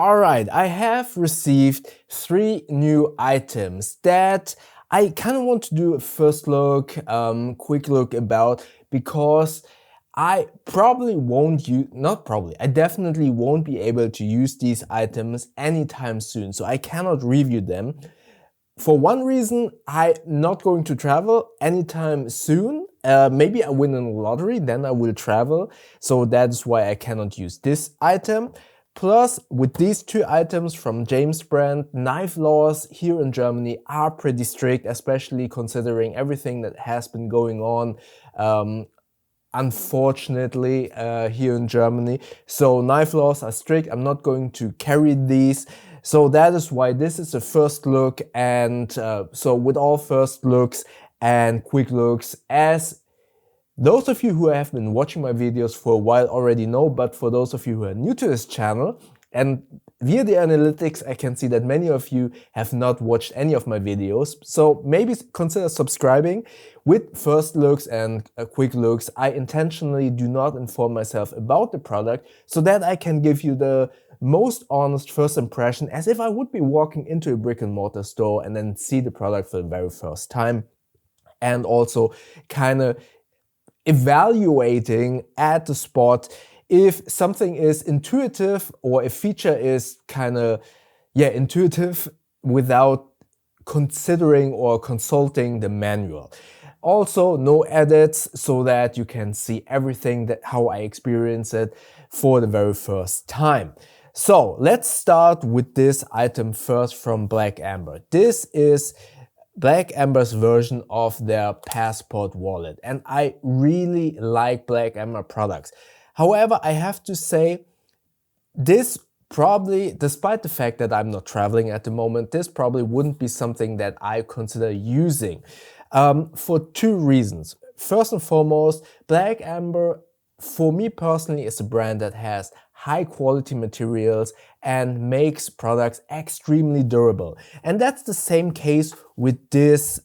Alright, I have received 3 new items that I kind of want to do a first look, quick look about, because I probably won't use, not probably, I definitely won't be able to use these items anytime soon, so I cannot review them. For one reason, I'm not going to travel anytime soon. Maybe I win in the lottery, then I will travel. So that's why I cannot use this item. Plus, with these 2 items from James brand, knife laws here in Germany are pretty strict, especially considering everything that has been going on, unfortunately, here in Germany. So knife laws are strict. I'm not going to carry these. So that is why this is a first look, and so with all first looks and quick looks, as those of you who have been watching my videos for a while already know, but for those of you who are new to this channel, and via the analytics I can see that many of you have not watched any of my videos, so maybe consider subscribing. With first looks and quick looks, I intentionally do not inform myself about the product so that I can give you the most honest first impression, as if I would be walking into a brick and mortar store and then see the product for the very first time, and also kind of evaluating at the spot if something is intuitive or a feature is kind of intuitive without considering or consulting the manual. Also, no edits, so that you can see everything that how I experience it for the very first time. So let's start with this item first from Black Ember. This is Black Ember's version of their passport wallet, and I really like Black Ember products. However, I have to say, this probably, despite the fact that I'm not traveling at the moment, this probably wouldn't be something that I consider using, for 2 reasons. First and foremost, Black Ember, for me personally, is a brand that has high quality materials and makes products extremely durable. And that's the same case with this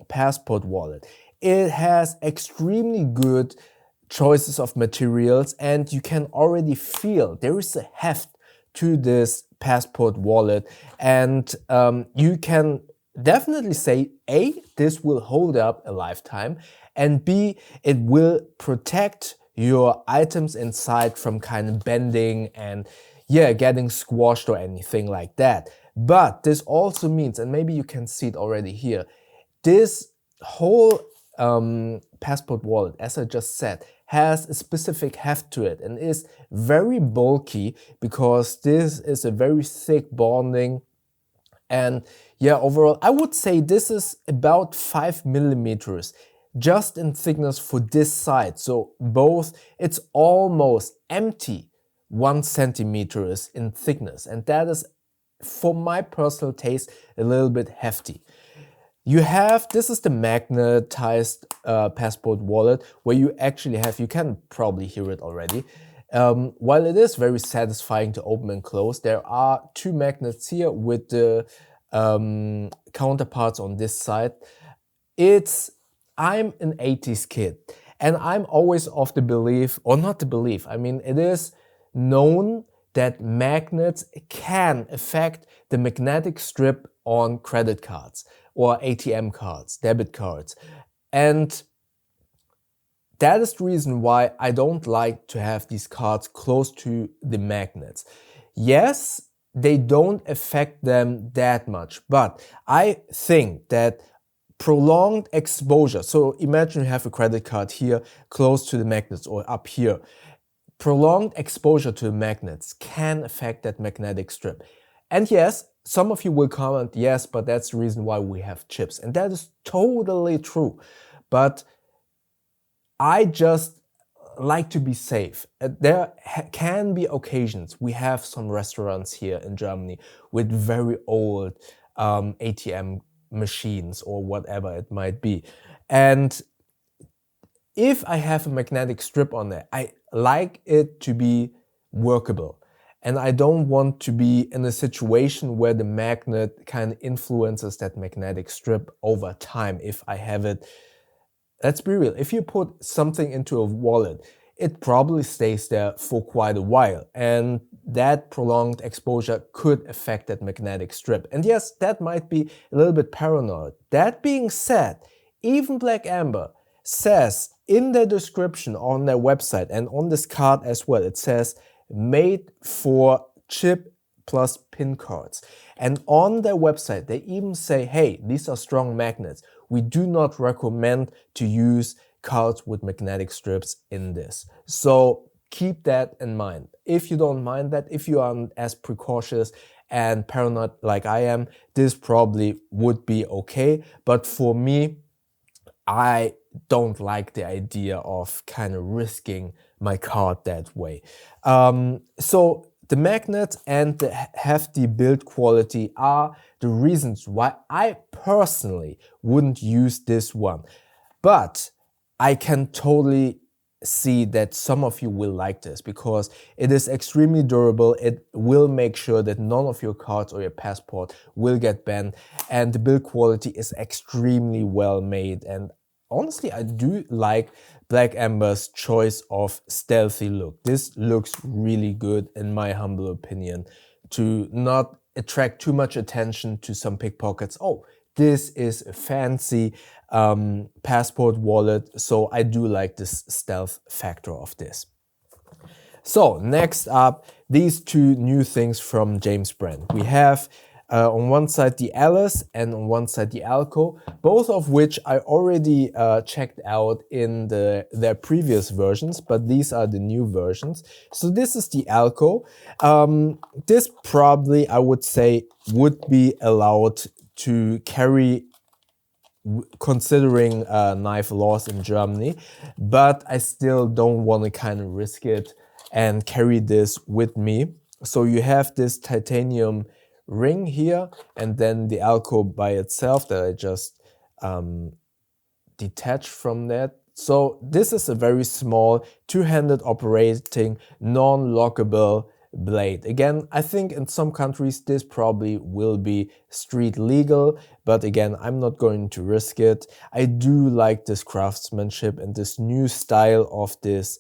passport wallet. It has extremely good choices of materials, and you can already feel there is a heft to this passport wallet, and you can definitely say A, this will hold up a lifetime, and B, it will protect your items inside from kind of bending and getting squashed or anything like that. But this also means, and maybe you can see it already here, this whole passport wallet, as I just said, has a specific heft to it and is very bulky, because this is a very thick bonding. And overall, I would say this is about 5 millimeters just in thickness for this side. So both, it's almost empty 1 centimeters in thickness, and that is, for my personal taste, a little bit hefty. You have, this is the magnetized passport wallet, where you actually have, you can probably hear it already. While it is very satisfying to open and close, there are 2 magnets here with the counterparts on this side. I'm an 80s kid, and I'm always of the belief, or not the belief, I mean, it is known that magnets can affect the magnetic strip on credit cards or ATM cards, debit cards. And that is the reason why I don't like to have these cards close to the magnets. Yes, they don't affect them that much, but I think that prolonged exposure, so imagine you have a credit card here close to the magnets or up here, prolonged exposure to the magnets can affect that magnetic strip. And yes, some of you will comment, yes, but that's the reason why we have chips. And that is totally true. But I just like to be safe. There can be occasions, we have some restaurants here in Germany with very old ATM machines or whatever it might be. And if I have a magnetic strip on there, I like it to be workable. And I don't want to be in a situation where the magnet kind of influences that magnetic strip over time if I have it. Let's be real, if you put something into a wallet, it probably stays there for quite a while, and that prolonged exposure could affect that magnetic strip. And yes, that might be a little bit paranoid. That being said, even Black Ember says in their description on their website and on this card as well, it says made for chip plus pin cards. And on their website, they even say, hey, these are strong magnets. We do not recommend to use cards with magnetic strips in this. So keep that in mind. If you don't mind that, if you aren't as precautious and paranoid like I am, this probably would be okay. But for me, I don't like the idea of kind of risking my card that way. So the magnet and the hefty build quality are the reasons why I personally wouldn't use this one. But I can totally see that some of you will like this because it is extremely durable. It will make sure that none of your cards or your passport will get banned, and the build quality is extremely well made. And honestly, I do like Black Ember's choice of stealthy look. This looks really good in my humble opinion, to not attract too much attention to some pickpockets. Oh, this is a fancy passport wallet, so I do like this stealth factor of this. So next up, these two new things from James Brand. We have on one side the Ellis and on one side the Elko, both of which I already checked out in their previous versions, but these are the new versions. So this is the Elko. This probably, I would say, would be allowed to carry considering knife laws in Germany, but I still don't want to kind of risk it and carry this with me. So you have this titanium ring here, and then the Elko by itself that I just detached from that. So this is a very small two-handed operating non-lockable blade. Again, I think in some countries this probably will be street legal, but again, I'm not going to risk it. I do like this craftsmanship and this new style of this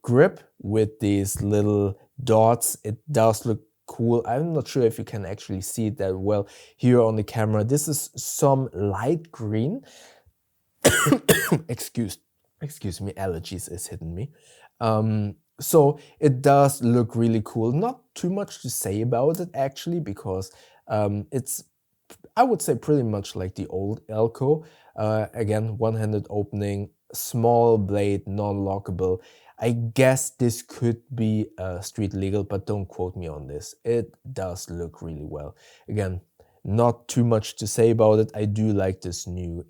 grip with these little dots. It does look cool. I'm not sure if you can actually see it that well here on the camera. This is some light green. Excuse me, allergies is hitting me. So it does look really cool. Not too much to say about it actually, because it's, I would say, pretty much like the old Elko. Again, one-handed opening, small blade, non-lockable. I guess this could be street legal, but don't quote me on this. It does look really well. Again, not too much to say about it. I do like this new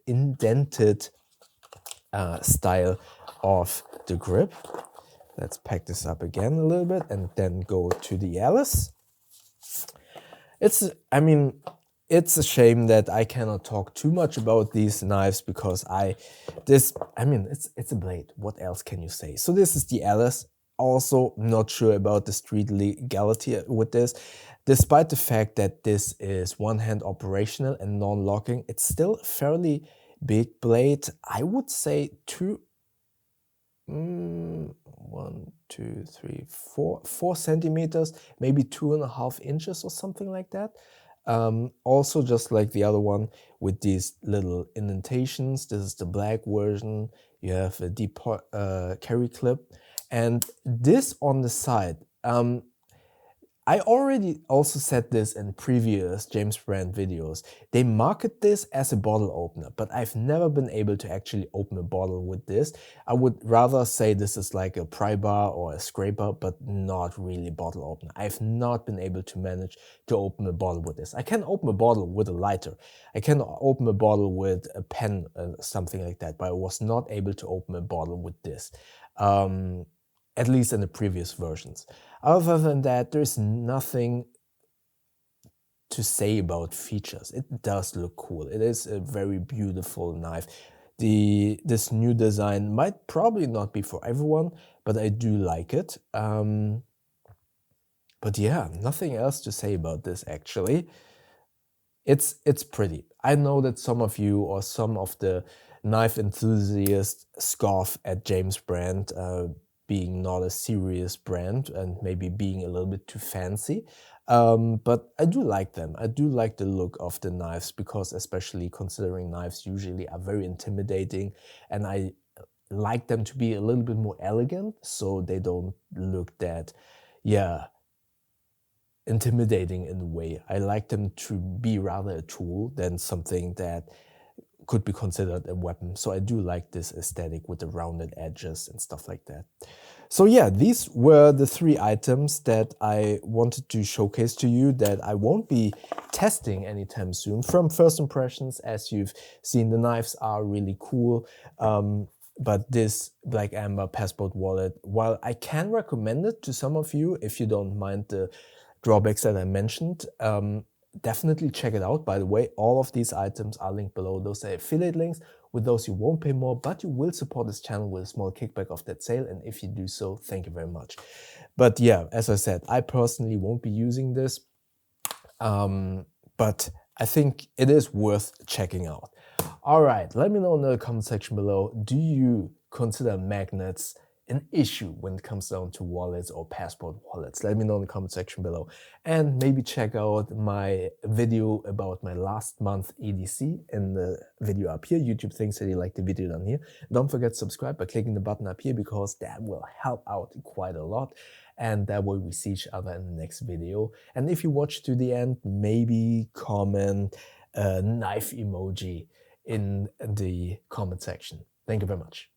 indented style of the grip. Let's pack this up again a little bit and then go to the Ellis. It's a shame that I cannot talk too much about these knives because it's a blade. What else can you say? So this is the Ellis. Also not sure about the street legality with this. Despite the fact that this is one-hand operational and non-locking, it's still a fairly big blade. I would say 4 centimeters, maybe 2.5 inches or something like that. Also, just like the other one with these little indentations. This is the black version. You have a deep carry clip, and this on the side. I already also said this in previous James Brand videos. They market this as a bottle opener, but I've never been able to actually open a bottle with this. I would rather say this is like a pry bar or a scraper, but not really bottle opener. I've not been able to manage to open a bottle with this. I can open a bottle with a lighter. I can open a bottle with a pen, something like that, but I was not able to open a bottle with this. At least in the previous versions. Other than that, there's nothing to say about features. It does look cool. It is a very beautiful knife. This new design might probably not be for everyone, but I do like it. But yeah, nothing else to say about this actually. It's pretty. I know that some of you or some of the knife enthusiast scoff at James brand being not a serious brand and maybe being a little bit too fancy. But I do like them. I do like the look of the knives because, especially considering knives usually are very intimidating, and I like them to be a little bit more elegant so they don't look that, yeah, intimidating in a way. I like them to be rather a tool than something that could be considered a weapon. So I do like this aesthetic with the rounded edges and stuff like that. So yeah, these were the 3 items that I wanted to showcase to you that I won't be testing anytime soon. From first impressions, as you've seen, the knives are really cool. But this Black Ember passport wallet, while I can recommend it to some of you if you don't mind the drawbacks that I mentioned, definitely check it out. By the way, all of these items are linked below. Those are affiliate links. With those, you won't pay more, but you will support this channel with a small kickback of that sale. And if you do so, thank you very much. But yeah, as I said, I personally won't be using this, but I think it is worth checking out. All right, let me know in the comment section below, do you consider magnets an issue when it comes down to wallets or passport wallets? Let me know in the comment section below. And maybe check out my video about my last month EDC in the video up here. YouTube thinks that you like the video down here. Don't forget to subscribe by clicking the button up here because that will help out quite a lot. And that way we see each other in the next video. And if you watch to the end, maybe comment a knife emoji in the comment section. Thank you very much.